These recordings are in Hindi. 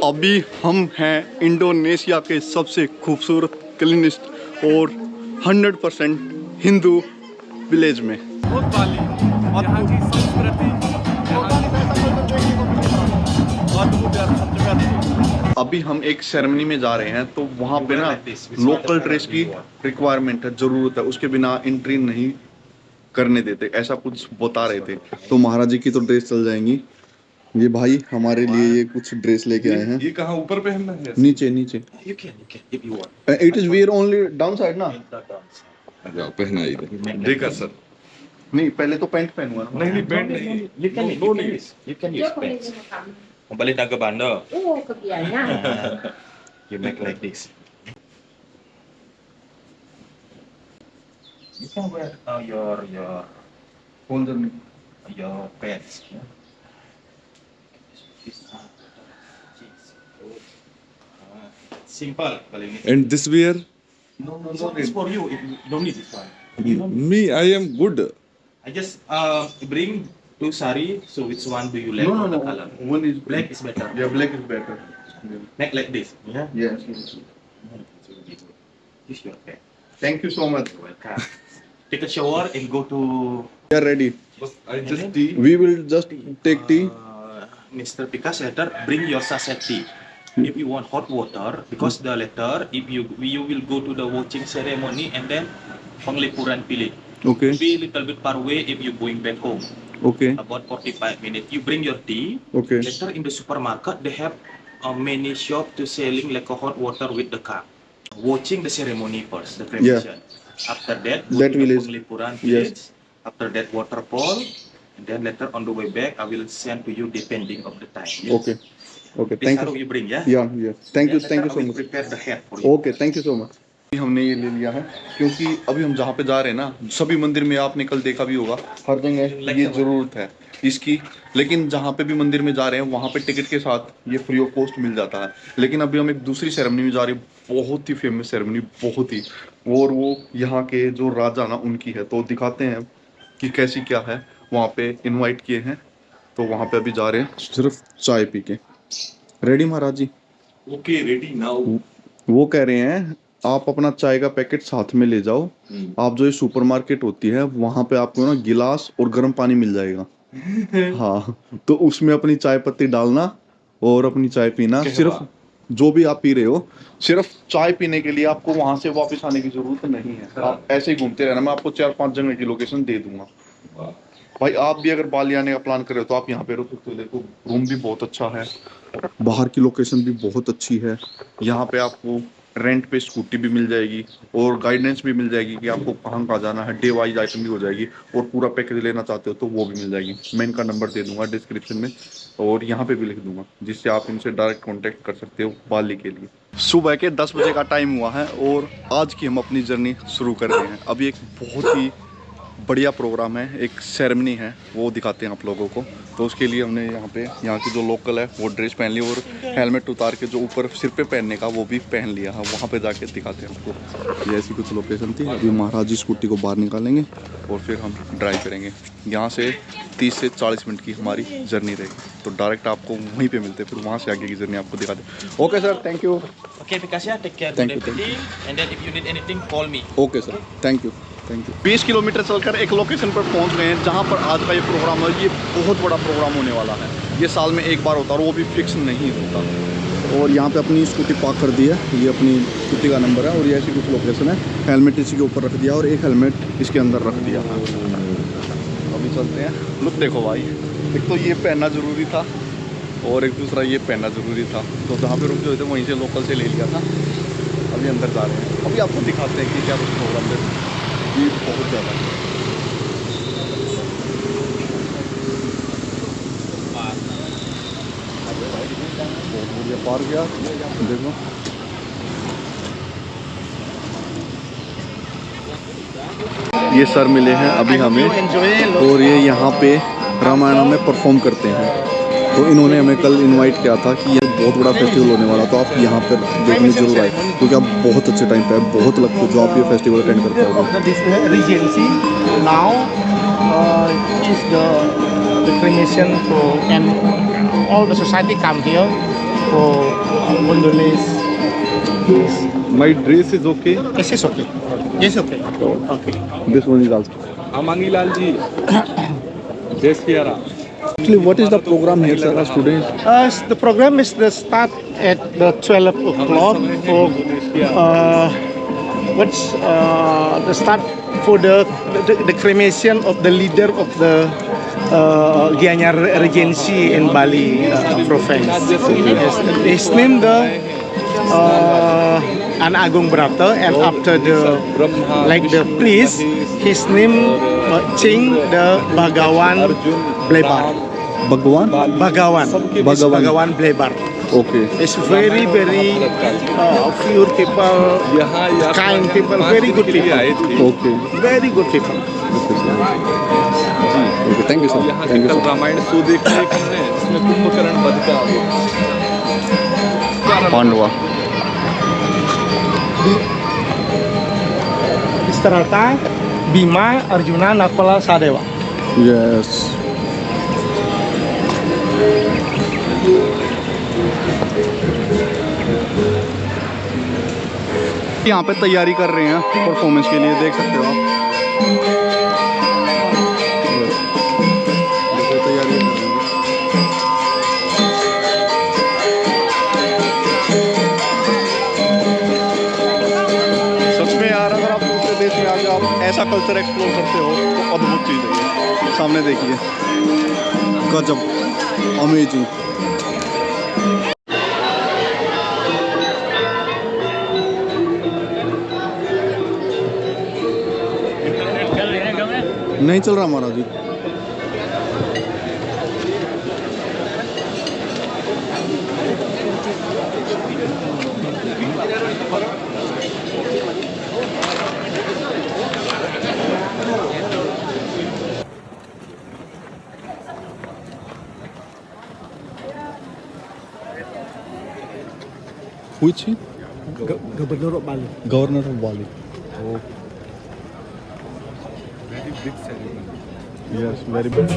अभी हम हैं इंडोनेशिया के सबसे खूबसूरत क्लीनिस्ट और 100% हिंदू विलेज में। यहाँ की संस्कृति, अभी हम एक सेरेमनी में जा रहे हैं, तो वहाँ पे ना लोकल ड्रेस की रिक्वायरमेंट है, जरूरत है, उसके बिना एंट्री नहीं करने देते, ऐसा कुछ बता रहे थे। तो महाराज जी की तो ड्रेस चल जाएंगी। ये भाई हमारे लिए ये कुछ ड्रेस लेके आए हैं। ये कहाँ ऊपर पहनना है? नीचे नीचे। It is wear only down side ना। जाओ पहना इधर। देखा सर। नहीं, पहले तो पैंट पहनूंगा ना। नहीं पैंट नहीं। You can use pants. Kembali ke Bandar. Oh, kebiasaan. You make like this. You can wear your pants. Yeah. Simple. Paling ini. And this wear? No. It's for you. If you don't need this one. Me, I am good. I just bring two sari. So which one do you like? No. The color. One is Black is better. Yeah, black is better. Make like this. Yeah. Yes. Use your pen. Thank you so much. Welcome. Take a shower and go to. We are ready. I just tea. We will just take tea. Mr. Pikas letter. Bring your sachet tea. If you want hot water, because the letter, if you will go to the watching ceremony and then Penglipuran pilih. Okay. Be a little bit far away if you going back home. Okay. About 45 minutes. You bring your tea. Okay. Later in the supermarket, they have many shop to selling like a hot water with the cup. Watching the ceremony first, the cremation. After that, go That to the village. Penglipuran Yes. village. After that, waterfall. And then later on the way back, I will send to you depending of the time. Yes? Okay. Okay. This Thank sarung you. you bring, yeah? Yeah. Thank you. Then Thank you later so I will much. prepare the head for you. Okay, thank you so much. हमने ये ले लिया है क्योंकि अभी हम जहाँ पे जा रहे हैं ना, सभी मंदिर में आपने कल देखा भी होगा, हर जगह ये जरूरत है इसकी। लेकिन जहाँ पे भी मंदिर में जा रहे हैं वहाँ पे टिकट के साथ ये फ्री ऑफ कॉस्ट मिल जाता है। लेकिन अभी हम एक दूसरी सेरेमनी में जा रहे हैं, बहुत ही फेमस सेरेमनी, बहुत ही, और वो यहाँ के जो राजा ना उनकी है। तो दिखाते हैं कि कैसी क्या है। वहाँ पे इन्वाइट किए हैं, तो वहाँ पे अभी जा रहे हैं सिर्फ चाय पी के। रेडी महाराज जी? Okay, ready now. वो कह रहे हैं आप अपना चाय का पैकेट साथ में ले जाओ। आप जो ये सुपरमार्केट होती है वहां पे आपको ना गिलास और गर्म पानी मिल जाएगा। हाँ, तो उसमें अपनी चाय पत्ती डालना और अपनी चाय पीना। सिर्फ जो भी आप पी रहे हो, सिर्फ चाय पीने के लिए आपको वहां से वापस आने की जरूरत नहीं है। आप ऐसे ही घूमते रहना। मैं आपको 4-5 जगह की लोकेशन दे दूंगा। भाई आप भी अगर बाली आने का प्लान कर रहे हो तो आप यहाँ पे रुक सकते हो। देखो रूम भी बहुत अच्छा है, बाहर की लोकेशन भी बहुत अच्छी है। यहाँ पे आपको रेंट पे स्कूटी भी मिल जाएगी और गाइडेंस भी मिल जाएगी कि आपको कहाँ जाना है। डे वाइज आइटम भी हो जाएगी और पूरा पैकेज लेना चाहते हो तो वो भी मिल जाएगी। मैं इनका नंबर दे दूंगा डिस्क्रिप्शन में और यहाँ पे भी लिख दूंगा, जिससे आप इनसे डायरेक्ट कांटेक्ट कर सकते हो बाली के लिए। सुबह के 10 बजे का टाइम हुआ है और आज की हम अपनी जर्नी शुरू कर रहे हैं। अभी एक बहुत ही बढ़िया प्रोग्राम है, एक सेरेमनी है, वो दिखाते हैं आप लोगों को। तो उसके लिए हमने यहाँ की जो लोकल है वो ड्रेस पहन ली और हेलमेट उतार के जो ऊपर सिर पे पहनने का वो भी पहन लिया है। वहाँ पे जाके दिखाते हैं आपको। ये ऐसी कुछ लोकेशन थी। अभी महाराज जी स्कूटी को बाहर निकालेंगे और फिर हम ड्राइव करेंगे। यहाँ से 30 से 40 मिनट की हमारी जर्नी रहेगी, तो डायरेक्ट आपको वहीं पे मिलते हैं, फिर वहाँ से आगे की जर्नी आपको दिखाते हैं। Okay sir, thank you. Okay, Pikas, yeah, take care. Thank do you, thank everything. And then if you need anything, call me. Okay sir, thank you. 20 kilometre चलकर एक लोकेशन पर पहुंच गए हैं जहां पर आज का ये प्रोग्राम है। ये बहुत बड़ा प्रोग्राम होने वाला है। ये साल में एक बार होता है और वो भी फिक्स नहीं होता। और यहाँ पे अपनी स्कूटी पार्क कर दी है। ये अपनी स्कूटी का नंबर है और ये ऐसी कुछ लोकेशन है। हेलमेट इसी के ऊपर रख दिया और एक हेलमेट इसके अंदर रख दिया। अभी चलते हैं। लुक देखो भाई, एक तो ये पहनना ज़रूरी था और एक दूसरा ये पहनना ज़रूरी था। तो जहाँ पे रुके हुए थे वहीं से लोकल से ले लिया था। अभी अंदर जा रहे हैं। अभी आपको दिखाते हैं कि क्या कुछ प्रोग्राम है। भीड़ बहुत ज़्यादा है। बहुत बढ़िया पार्क यार, देखो। ये सर मिले हैं अभी हमें और ये यहाँ पे रामायण में परफॉर्म करते हैं। तो इन्होंने हमें कल इनवाइट किया था कि ये बहुत बड़ा फेस्टिवल होने वाला, तो आप यहाँ पर देखने जरूर आए क्योंकि आप बहुत अच्छे टाइम पे है, बहुत लगता है जो आप ये फेस्टिवल अटेंड कर पाओगे। Regency now is the cremation for and all the society come here for Bondolese. Yes. My dress is okay. Yes, it's okay. Yes, okay. Okay. This one is also. Amangi Lal ji. Jai Siara. Actually, what is the program here, sir? Students. The program is the start at the 12 o'clock for what's the start for the cremation of the leader of the Gianyar Regency in Bali province. Yes, his name the An Agung Brata, and after the priest, his name Ching the Bhagawan Blebar. Bhagwan? Bhagawan. Bhagawan Blebar. Okay. It's very pure people, kind people, very good people. Okay. Very good people. Okay. Thank you, sir. यहाँ Thank you, कल sir. रामायण शो देखा एक हमने जिसमें कुंभकर्ण वध का Pandava. Istarata, Bima, Arjuna, Nakula, Sadewa. Yes. यहाँ पे तैयारी कर रहे हैं परफॉर्मेंस के लिए, देख सकते हो आप। देखो तैयारी कर रहे हैं। सच में यार, अगर आप दूसरे देश में आके आप ऐसा कल्चर एक्सप्लोर करते हो तो अद्भुत चीज़ है ये। सामने देखिए, गजब, अमेजिंग। नहीं चल रहा महाराज जी। Which? Gubernur of Bali. Governor of Bali. very big ceremony. Yes, very big.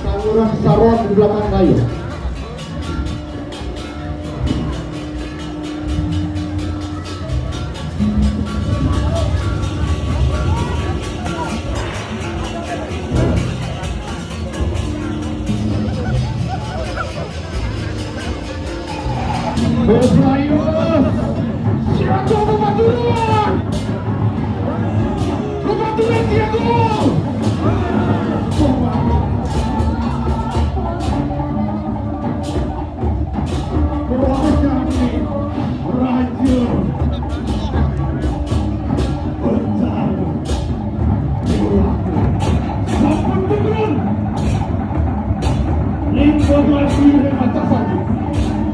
Saluran saron di belakang kayu. Siapa membantu? Membantu Tiago.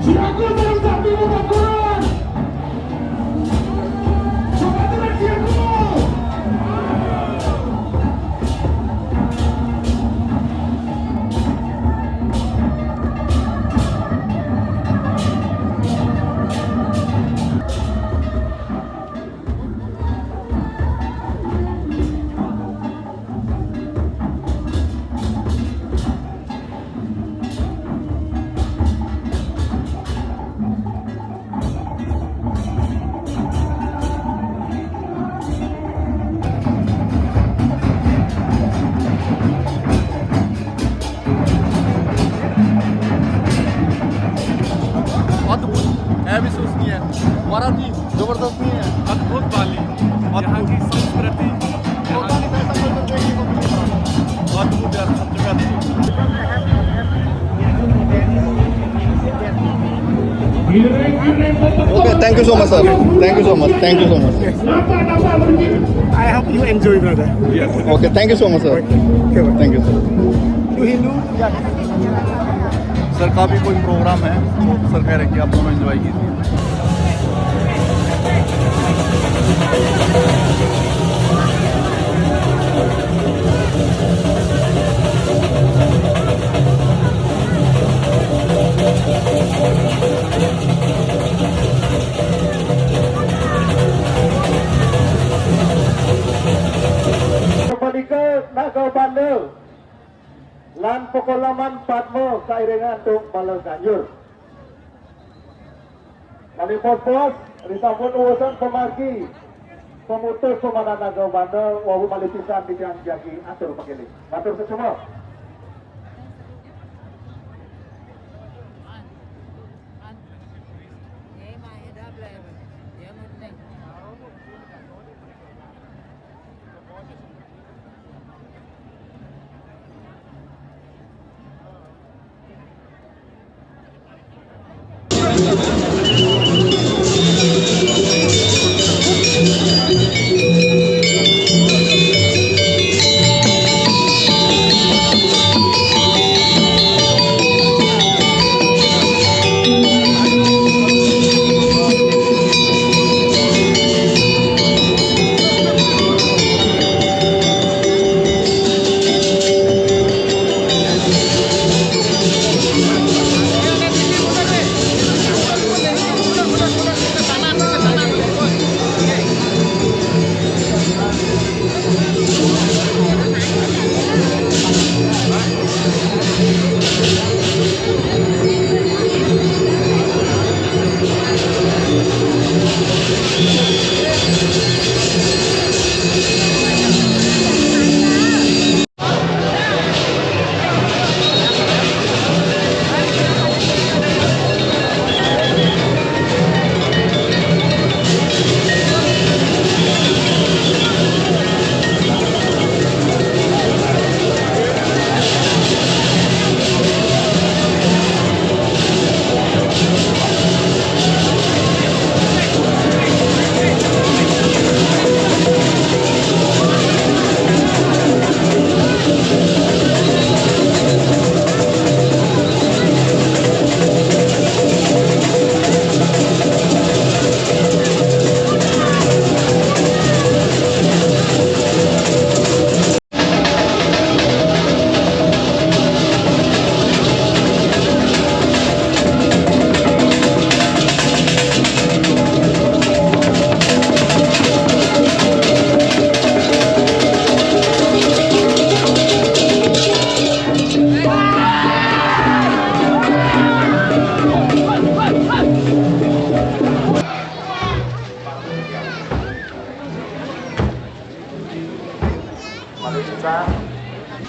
Siapa है। महाराज जी जबरदस्त नहीं है। अद्भुत बाली, यहाँ की संस्कृति, यहाँ की अद्भुत यार, सब जगह okay, thank you so much sir, thank you so much, thank you so much. I hope you enjoy, brother. Okay, thank you so much sir, thank you sir. You Hindu? Yeah. Sir का भी कोई प्रोग्राम है तो सर कह रहे कि आप दोनों एंजॉय कीजिए। Kembali ke Nagau Bandel lan Pokolaman Padmo kairingan tung Balang Ganjur. Kami pos-pos disambut urusan pemargi pemutus pemana Nagau Bandel wawu malipisan di gang jagi atur pakili. Atur semua.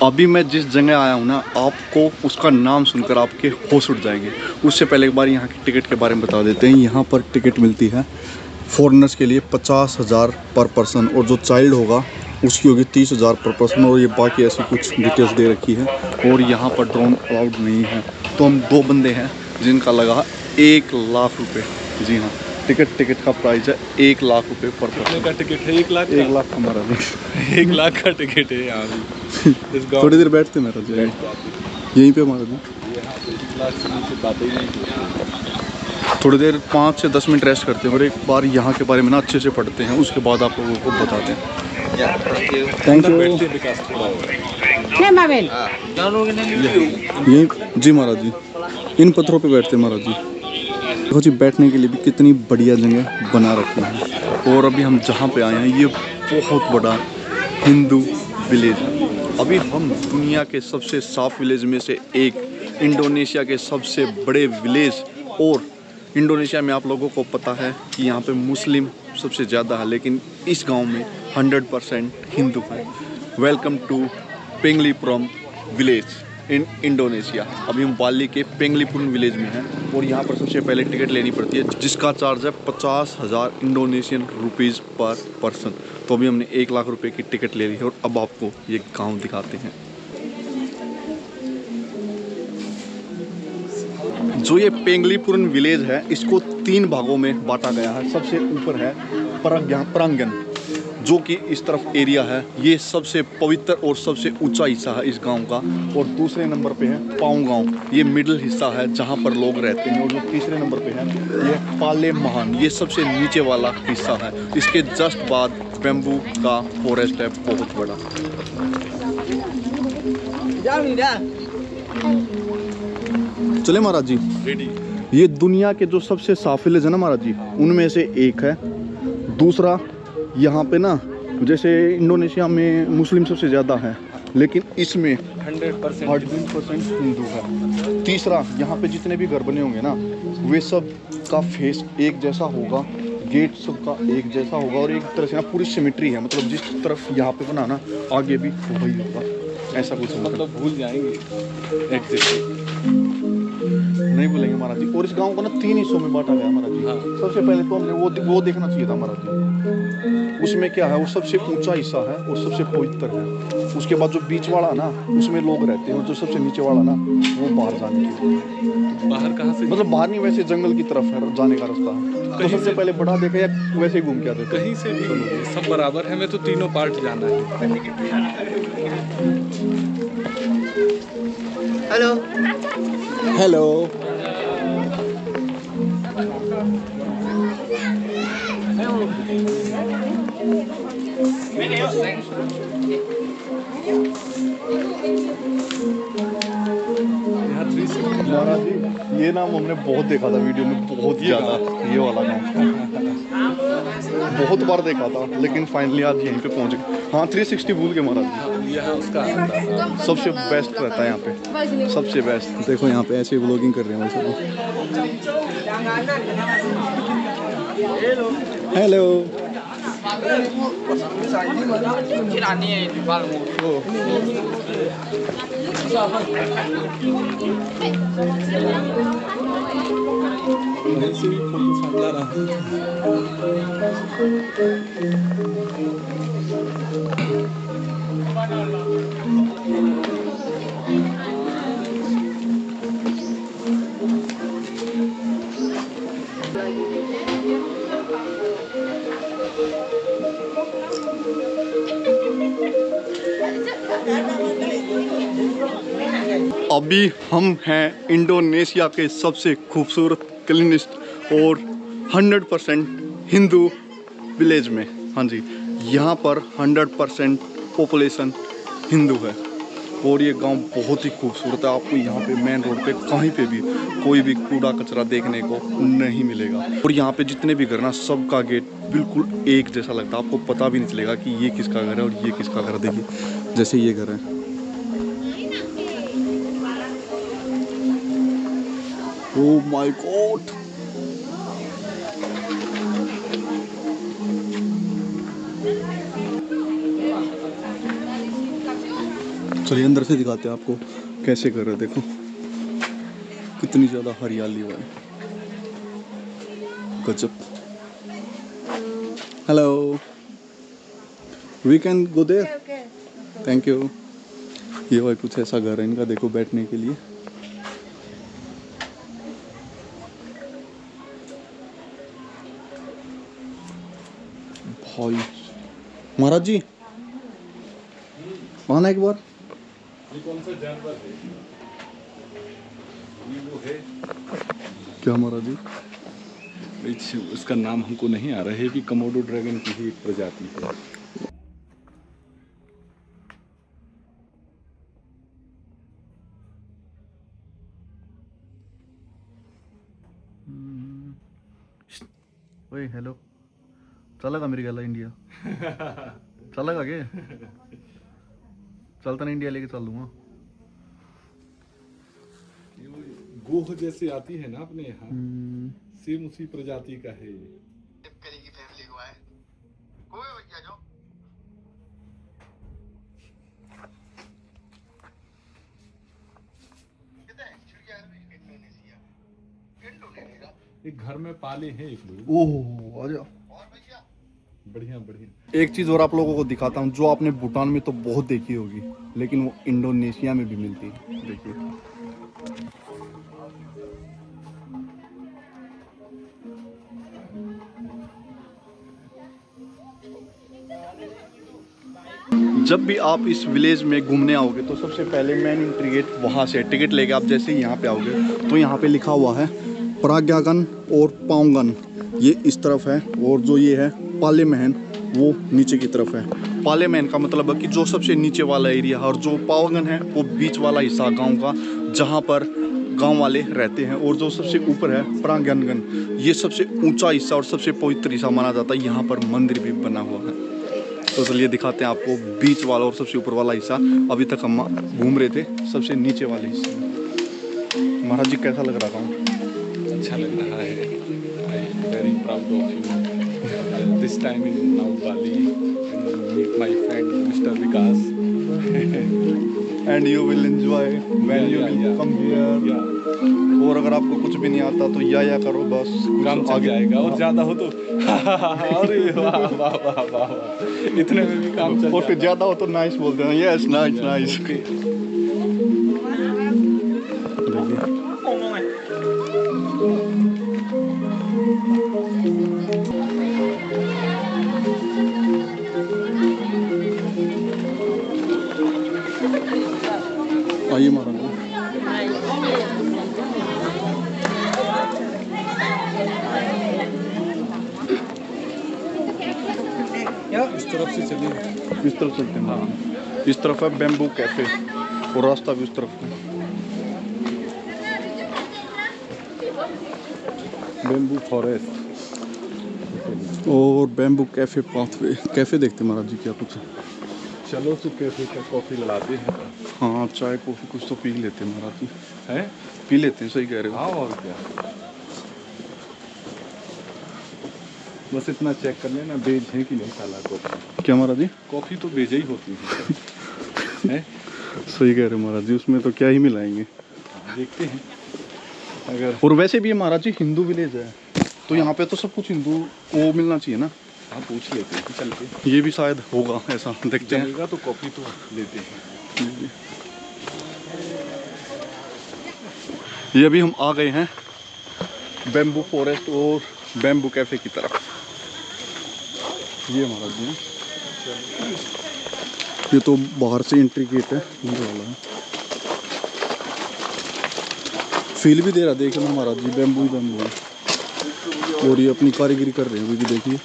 अभी मैं जिस जगह आया हूँ ना, आपको उसका नाम सुनकर आपके होश उठ जाएंगे। उससे पहले एक बार यहाँ की टिकट के बारे में बता देते हैं। यहाँ पर टिकट मिलती है फॉरेनर्स के लिए 50,000 पर पर्सन, और जो चाइल्ड होगा उसकी होगी 30,000 पर पर्सन, और ये बाकी ऐसी कुछ डिटेल्स दे रखी है। और यहाँ पर ड्रोन अलाउड नहीं है। तो हम 2 बंदे हैं जिनका लगा 1 लाख रुपये। जी हाँ, टिकट का प्राइस है 1 लाख रुपये पर पर्सन। का टिकट है 1 लाख। 1 लाख हमारा 1 लाख का टिकट है यहाँ भी। इस गाँव थोड़ी देर बैठते मेरा जी, यहीं पे हमारा जी। थोड़ी देर 5 से 10 मिनट रेस्ट करते हैं और एक बार यहाँ के बारे में ना अच्छे से पढ़ते हैं, उसके बाद आप लोगों को बताते हैं। Thank you. यही जी महाराज जी, इन पत्थरों पे बैठते हैं महाराज जी। देखो जी, बैठने के लिए भी कितनी बढ़िया जगह बना रखी है। और अभी हम जहाँ पे आए हैं ये बहुत बड़ा हिंदू विलेज है। अभी हम दुनिया के सबसे साफ विलेज में से एक, इंडोनेशिया के सबसे बड़े विलेज, और इंडोनेशिया में आप लोगों को पता है कि यहाँ पे मुस्लिम सबसे ज़्यादा है, लेकिन इस गांव में 100% हिंदू है। Welcome to Penglipuran village. In Indonesia. अभी हम बाली के पेंगलीपुरन विलेज में हैं और यहाँ पर सबसे पहले टिकट लेनी पड़ती है जिसका चार्ज है 50,000 इंडोनेशियन रुपीज़ पर पर्सन। तो अभी हमने 1 लाख रुपए की टिकट ले ली है और अब आपको ये गांव दिखाते हैं। जो ये पेंगलीपुरन विलेज है इसको 3 भागों में बांटा गया है। सबसे ऊपर है प्रांगण जो कि इस तरफ एरिया है, ये सबसे पवित्र और सबसे ऊंचा हिस्सा है इस गांव का। और दूसरे नंबर पे है पाऊ गांव, ये मिडिल हिस्सा है जहां पर लोग रहते हैं। और जो तीसरे नंबर पे है ये पाले महान, ये सबसे नीचे वाला हिस्सा है। इसके जस्ट बाद बेम्बू का फॉरेस्ट है बहुत बड़ा। चले महाराज जी, रेडी। ये दुनिया के जो सबसे साफ विलेज है ना महाराज जी, उनमें से एक है। दूसरा, यहाँ पे ना जैसे इंडोनेशिया में मुस्लिम सबसे ज़्यादा है लेकिन इसमें 100% हिंदू है। तीसरा, यहाँ पे जितने भी घर बने होंगे ना वे सब का फेस एक जैसा होगा, गेट सबका एक जैसा होगा और एक तरह से ना पूरी सिमेट्री है। मतलब जिस तरफ यहाँ पे बना ना आगे भी वही होगा, ऐसा कुछ मतलब भूल जाएंगे एग्जैक्टली। नहीं बोलेंगे महाराज जी। और इस गांव को ना 3 हिस्सों में बांटा गया महाराज जी। हाँ। सबसे पहले तो हमने वो देखना चाहिए था महाराज जी। उसमें क्या है, वो सबसे ऊंचा हिस्सा है और सबसे पवित्र है। उसके बाद जो बीच वाला ना उसमें लोग रहते हैं और जो सबसे नीचे वाला ना वो बाहर जाने के लिए। बाहर कहाँ से? मतलब बाहर नहीं, वैसे जंगल की तरफ है जाने का रास्ता। तो सबसे पहले बड़ा देखा या वैसे ही घूम के आते थे? कहीं से भी सब बराबर है, मैं तो तीनों पार्ट जाना है। हेलो। यहाँ 360 महाराज जी, ये नाम हमने बहुत देखा था वीडियो में, बहुत ज़्यादा। ये वाला नाम बहुत बार देखा था लेकिन फाइनली आज यहीं पे पहुंच गए। हाँ, 360 भूल के महाराज जी। यहाँ उसका आता था। सबसे बेस्ट रहता है यहाँ पे, सबसे बेस्ट। देखो यहाँ पे ऐसे व्लॉगिंग कर रहे हैं वैसे। हेलो। ऐसे भी फोटो सामला रहा हूँ। अभी हम हैं इंडोनेशिया के सबसे खूबसूरत, क्लीनेस्ट और 100% हिंदू विलेज में। हाँ जी, यहाँ पर 100% पॉपुलेशन हिंदू है और ये गांव बहुत ही खूबसूरत है। आपको यहाँ पे मेन रोड पे कहीं पे भी कोई भी कूड़ा कचरा देखने को नहीं मिलेगा। और यहाँ पे जितने भी घर ना सबका गेट बिल्कुल एक जैसा लगता है। आपको पता भी नहीं चलेगा कि ये किसका घर है और ये किसका घर है। देखिए जैसे ये घर है। Oh my God. चलिए अंदर से दिखाते हैं आपको कैसे कर रहे हैं। देखो कितनी ज्यादा हरियाली हुआ है, गजब। Hello, we can go there, thank you. ये भाई कुछ ऐसा घर है इनका, देखो बैठने के लिए। भाई महाराज जी आना एक बार। ये कौन सा जानवर है? ये वो है। क्या महाराज जी? इसका नाम हमको नहीं आ रहा है, भी कमोडो ड्रैगन की ही एक प्रजाति है। ओए हेलो, चलेगा मेरी गला इंडिया? चलेगा के? चलता नहीं, इंडिया लेके चल दूंगा। गोह जैसे आती है ना अपने यहाँ, सेम उसी प्रजाति का है ये। एक घर में पाले हैं एक लोग। ओह आ जाओ। बढ़िया बढ़िया। एक चीज़ और आप लोगों को दिखाता हूँ, जो आपने भूटान में तो बहुत देखी होगी, लेकिन वो इंडोनेशिया में भी मिलती है। देखिए जब भी आप इस विलेज में घूमने आओगे तो सबसे पहले मेन एंट्री गेट वहाँ से टिकट लेके आप जैसे ही यहाँ पे आओगे तो यहाँ पे लिखा हुआ है प्राज्ञागन और पाउंगन, ये इस तरफ है, और जो ये है पालेमहन वो नीचे की तरफ है। पालेमहन का मतलब है कि जो सबसे नीचे वाला एरिया है, और जो पाउंगन है वो बीच वाला हिस्सा गांव का, जहाँ पर गांव वाले रहते हैं, और जो सबसे ऊपर है प्राज्ञागन, ये सबसे ऊंचा हिस्सा और सबसे पवित्र हिस्सा माना जाता है। यहाँ पर मंदिर भी बना हुआ है। तो चलिए दिखाते हैं आपको बीच वाला और सबसे ऊपर वाला हिस्सा। अभी तक हम घूम रहे थे सबसे नीचे वाले हिस्से में। महाराज जी कैसा लग रहा था? अच्छा लग रहा है। I am very proud of you. This time in now Bali meet my friend mister Vikas. And you will enjoy when you will come here. और अगर आपको कुछ भी नहीं आता तो या करो, बस काम चल जाएगा। और ज्यादा हो तो अरे वाह वाह वाह वाह, इतने में भी काम चल और फिर ज्यादा हो तो नाइस बोलते हैं। Yes nice nice. आइए महाराज। इस तरफ से चलिए। इस तरफ चलते हैं। हाँ इस तरफ है बैम्बू कैफे, और रास्ता भी उस तरफ है। बैम्बू फॉरेस्ट और बैम्बू कैफे पाथवे। कैफे देखते हैं महाराज जी क्या कुछ है। चलो तो कैफे का कॉफी लड़ाते हैं। हाँ चाय कॉफी कुछ तो पी लेते हैं महाराज जी। हैं? पी लेते हैं, सही कह रहे हो। हाँ और क्या। बस इतना चेक कर लेना बेज है कि नहीं साला कॉफी। क्या महाराज जी? कॉफी तो बेज ही होती है। हैं? सही कह रहे हो महाराज जी, उसमें तो क्या ही मिलाएंगे। देखते हैं अगर। और वैसे भी ये महाराज जी हिंदू विलेज है, तो यहाँ पे तो सब कुछ हिंदू वो मिलना चाहिए ना। हाँ पूछ लेते हैं चल के। ये भी शायद होगा ऐसा, देखते हैं। जमेगा तो कॉफी तो लेते हैं। ये अभी हम आ गए हैं बैम्बू फॉरेस्ट और बैम्बू कैफे की तरफ। ये महाराज जी हैं। ये तो बाहर से एंट्री गेट है, ये वाला है। फील भी दे रहा, देख लो महाराज जी, बैम्बू ही बैम्बू है। और ये अपनी कारीगरी कर रहे हैं अभी भी, देखिए।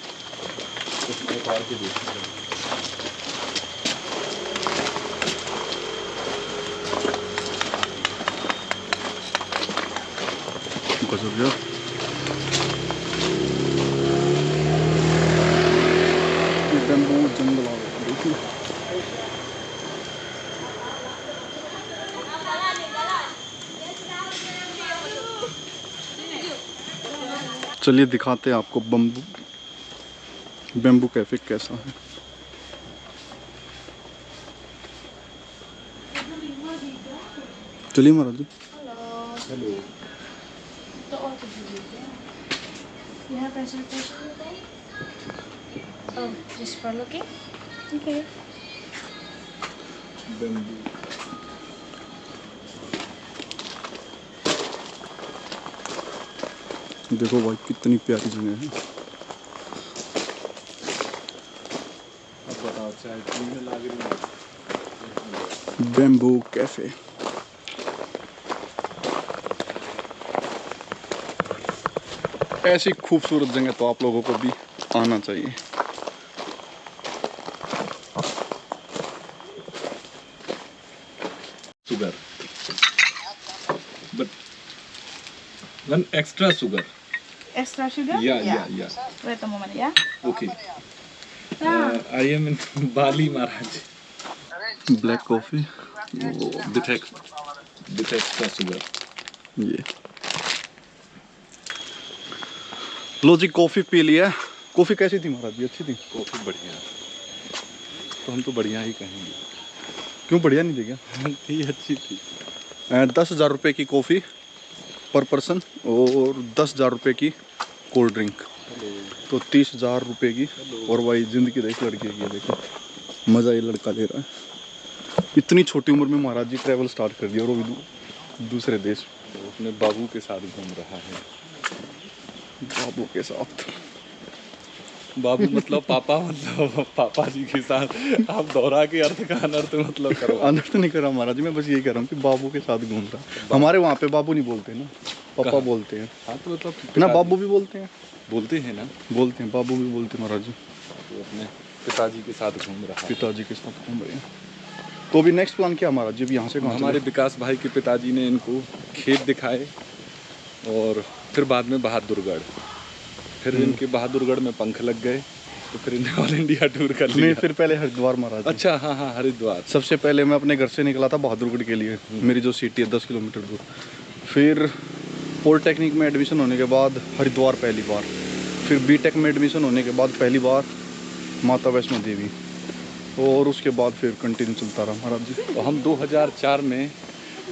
गजब यार। बैम्बू जंगल आ गया, देखिए। चलिए दिखाते हैं आपको बैम्बू कैफे कैसा है। चलिए Maharaj ji. Hello. You have presentation today? Oh, just for looking? Okay. Bamboo देखो भाई कितनी प्यारी जगह है। अब बताओ चाय पीने लग रही है। Bamboo cafe. ऐसी खूबसूरत जगह तो आप लोगों को भी आना चाहिए। sugar but one extra sugar. Extra sugar? Yeah. Wait a moment, yeah? Okay. I am in Bali, Maharaj. Black coffee With extra sugar. ये लो जी, कॉफी पी लिया। कॉफी कैसी थी महाराज जी? अच्छी थी? कॉफी बढ़िया। तो हम तो बढ़िया ही कहेंगे। क्यों बढ़िया नहीं थी क्या? थी अच्छी थी। 10,000 रुपये की कॉफ़ी पर पर्सन और 10,000 रुपये की कोल्ड ड्रिंक, तो 30,000 रुपये की। और भाई ज़िंदगी देख लड़के की, देखो मज़ा ये लड़का ले रहा है। इतनी छोटी उम्र में महाराज जी ट्रैवल स्टार्ट कर दिया और वो भी दूसरे देश। वो अपने बाबू के साथ घूम रहा है। बाबू के साथ, बाबू मतलब पापा, मतलब पापा जी के साथ। आप दोहरा के अर्थ का अनर्थ मतलब करो। अनर्थ नहीं कर रहा महाराज जी, मैं बस यही कह रहा हूँ कि बाबू के साथ घूम रहा है। हमारे वहाँ पे बाबू नहीं बोलते ना, पापा कहाँ? बोलते हैं हाँ तो मतलब ना, पिताजी बाबू भी बोलते हैं, बोलते हैं ना, बोलते हैं बाबू भी बोलते हैं महाराज जी। तो अपने पिताजी के साथ घूम रहा है। पिताजी के साथ घूम रहे हैं। तो अभी नेक्स्ट प्लान क्या महाराज जी, अभी यहाँ से कहाँ हमारे चले? विकास भाई के पिताजी ने इनको खेत दिखाए और फिर बाद में बहादुरगढ़, फिर इनके बहादुरगढ़ में पंख लग गए, तो फिर इन्हें ऑल इंडिया टूर कर नहीं, लिया। फिर पहले हरिद्वार महाराज जी। अच्छा, हाँ हाँ, हरिद्वार। सबसे पहले मैं अपने घर से निकला था बहादुरगढ़ के लिए, मेरी जो सिटी है 10 किलोमीटर दूर। फिर पॉलिटेक्निक में एडमिशन होने के बाद हरिद्वार पहली बार, फिर बीटेक में एडमिशन होने के बाद पहली बार माता वैष्णो देवी, और उसके बाद फिर कंटिन्यू चलता रहा महाराज जी। तो हम 2004 में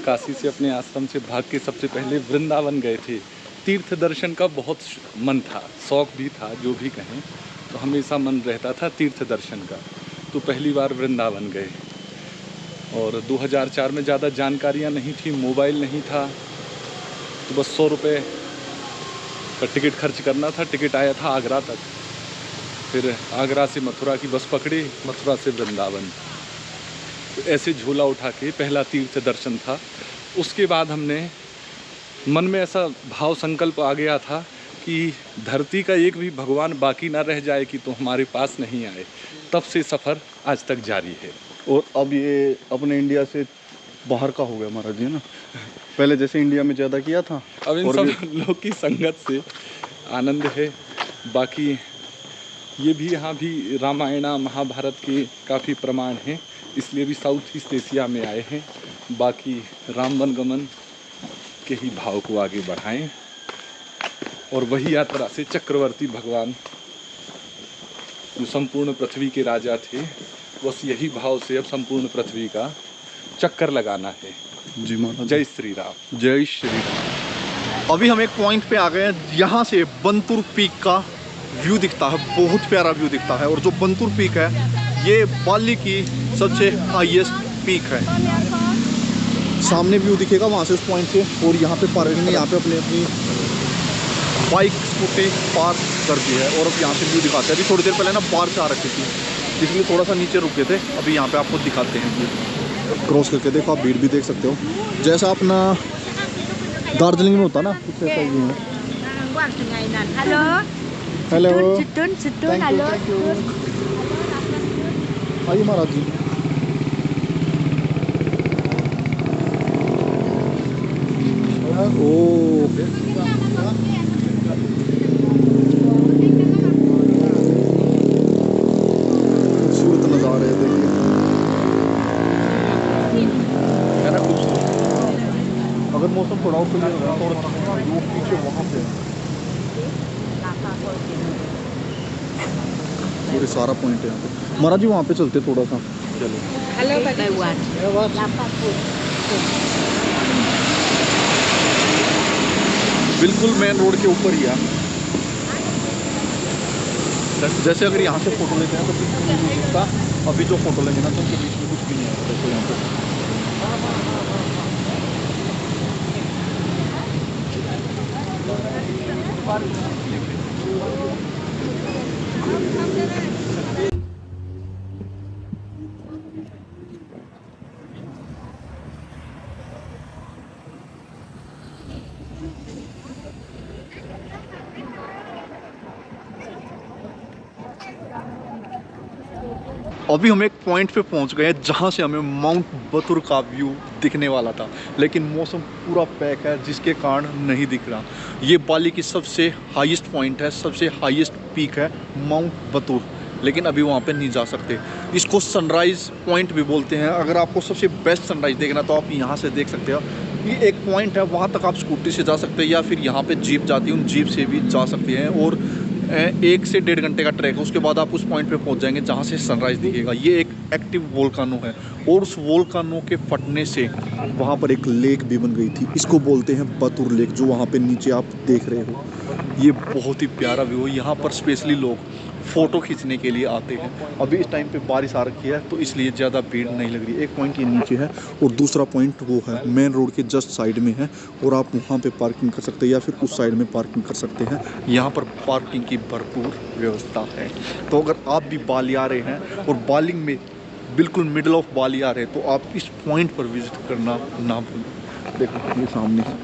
काशी से अपने आश्रम से भाग के सबसे पहले वृंदावन गए थे। तीर्थ दर्शन का बहुत मन था, शौक भी था, जो भी कहें, तो हमेशा मन रहता था तीर्थ दर्शन का। तो पहली बार वृंदावन गए और 2004 में ज़्यादा जानकारियाँ नहीं थी, मोबाइल नहीं था, तो बस 100 रुपये का टिकट खर्च करना था। टिकट आया था आगरा तक, फिर आगरा से मथुरा की बस पकड़ी, मथुरा से वृंदावन। तो ऐसे झोला उठा के पहला तीर्थ दर्शन था। उसके बाद हमने मन में ऐसा भाव संकल्प आ गया था कि धरती का एक भी भगवान बाकी ना रह जाए कि तो हमारे पास नहीं आए। तब से सफ़र आज तक जारी है। और अब ये अपने इंडिया से बाहर का हो गया महाराज जी, है ना। पहले जैसे इंडिया में ज़्यादा किया था, अब इन और सब लोग की संगत से आनंद है। बाकी ये भी, यहाँ भी रामायण महाभारत के काफ़ी प्रमाण हैं, इसलिए भी साउथ ईस्ट एशिया में आए हैं। बाकी राम वन गमन के ही भाव को आगे बढ़ाएं और वही यात्रा से चक्रवर्ती भगवान जो संपूर्ण पृथ्वी के राजा थे, बस यही भाव से अब संपूर्ण पृथ्वी का चक्कर लगाना है। जी महाराज। जय श्री राम। जय श्री राम। अभी हम एक पॉइंट पे आ गए हैं, यहाँ से बंतुर पीक का व्यू दिखता है, बहुत प्यारा व्यू दिखता है। और जो बंतुर पीक है ये बाली की सबसे हाईएस्ट पीक है। सामने व्यू दिखेगा वहाँ से, उस पॉइंट से। और यहाँ पे पार्किंग में यहाँ पे अपनी बाइक स्कूटी पार्क कर दी है। और अब यहाँ से व्यू दिखाते हैं। अभी थोड़ी देर पहले ना बारिश आ रखी थी, इसलिए थोड़ा सा नीचे रुके थे। अभी यहाँ पे आपको दिखाते हैं व्यू क्रॉस करके। देखो आप भीड़ भी देख सकते हो, जैसा अपना दार्जिलिंग में होता ना, कुछ ऐसा ही है। Halo. Hello, Sedun, thank you, thank you। आइए महाराज जी। ओके, खूबसूरत नज़ारे हैं, देखिए है ना, खूबसूरत। अगर मौसम थोड़ा और क्लियर होगा, थोड़ा सा वो पीछे वहाँ पे पूरे सारा पॉइंट है यहाँ पे। महाराज जी वहाँ पे चलते थोड़ा सा, चलो। Hello, Pak. बिल्कुल मेन रोड के ऊपर ही है। जैसे अगर यहाँ से फोटो लेते हैं तो कुछ भी नहीं दिखता, अभी जो फोटो लेंगे ना तो उनके बीच में कुछ भी नहीं है। देखो यहाँ पे अभी हम एक पॉइंट पे पहुंच गए हैं जहां से हमें माउंट बतुर का व्यू दिखने वाला था, लेकिन मौसम पूरा पैक है जिसके कारण नहीं दिख रहा। ये बाली की सबसे हाईएस्ट पॉइंट है, सबसे हाईएस्ट पीक है माउंट बतुर, लेकिन अभी वहां पे नहीं जा सकते। इसको सनराइज़ पॉइंट भी बोलते हैं। अगर आपको सबसे बेस्ट सनराइज़ देखना तो आप यहाँ से देख सकते हो। ये एक पॉइंट है, वहाँ तक आप स्कूटी से जा सकते हैं या फिर यहाँ पे जीप जाती है, उन जीप से भी जा सकते हैं। और 1 से 1.5 घंटे का ट्रैक है, उसके बाद आप उस पॉइंट पे पहुँच जाएंगे जहाँ से सनराइज़ दिखेगा। ये एक एक्टिव वोल्कानो है और उस वोल्कानो के फटने से वहाँ पर एक लेक भी बन गई थी। इसको बोलते हैं बतूर लेक, जो वहाँ पे नीचे आप देख रहे हो। ये बहुत ही प्यारा व्यू है। यहाँ पर स्पेशली लोग फ़ोटो खींचने के लिए आते हैं। अभी इस टाइम पे बारिश आ रखी है तो इसलिए ज़्यादा भीड़ नहीं लग रही। एक पॉइंट ये नीचे है और दूसरा पॉइंट वो है मेन रोड के जस्ट साइड में है और आप वहाँ पे पार्किंग कर सकते हैं या फिर उस साइड में पार्किंग कर सकते हैं। यहाँ पर पार्किंग की भरपूर व्यवस्था है। तो अगर आप भी बाली आ रहे हैं और बाली में बिल्कुल मिडल ऑफ बाली आ रहे हैं तो आप इस पॉइंट पर विजिट करना ना भूलें। देखो ये सामने है,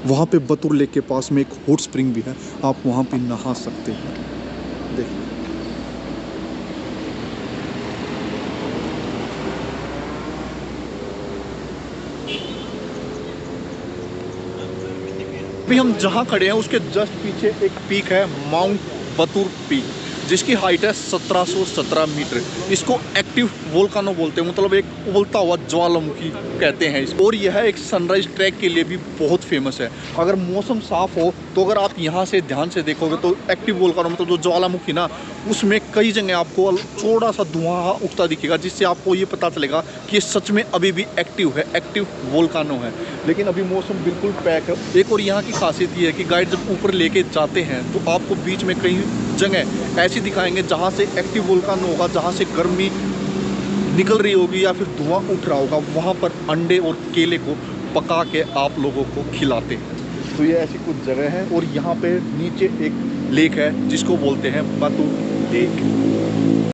वहाँ पे बतूर लेक के पास में एक हॉट स्प्रिंग भी है, आप वहाँ पे नहा सकते हैं। देखो अभी हम जहाँ खड़े हैं उसके जस्ट पीछे एक पीक है, माउंट बतूर पीक, जिसकी हाइट है 1717 मीटर। इसको एक्टिव वोल्कानो बोलते हैं, मतलब एक उबलता हुआ ज्वालामुखी कहते हैं इसको। और यह एक सनराइज ट्रैक के लिए भी बहुत फेमस है। अगर मौसम साफ हो तो अगर आप यहाँ से ध्यान से देखोगे तो एक्टिव वोल्कानो मतलब जो ज्वालामुखी ना, उसमें कई जगह आपको थोड़ा सा धुआं उठता दिखेगा, जिससे आपको ये पता चलेगा कि ये सच में अभी भी एक्टिव है, एक्टिव वोल्कानो है। लेकिन अभी मौसम बिल्कुल पैक है। एक और यहाँ की खासियत ये है कि गाइड जब ऊपर लेके जाते हैं तो आपको बीच में कई जगह ऐसी दिखाएंगे जहाँ से एक्टिव वोल्कानो होगा, जहाँ से गर्मी निकल रही होगी या फिर धुआं उठ रहा होगा। वहाँ पर अंडे और केले को पका के आप लोगों को खिलाते हैं। तो ये ऐसी कुछ जगह है और यहाँ पे नीचे एक लेक है जिसको बोलते हैं बतूर लेक।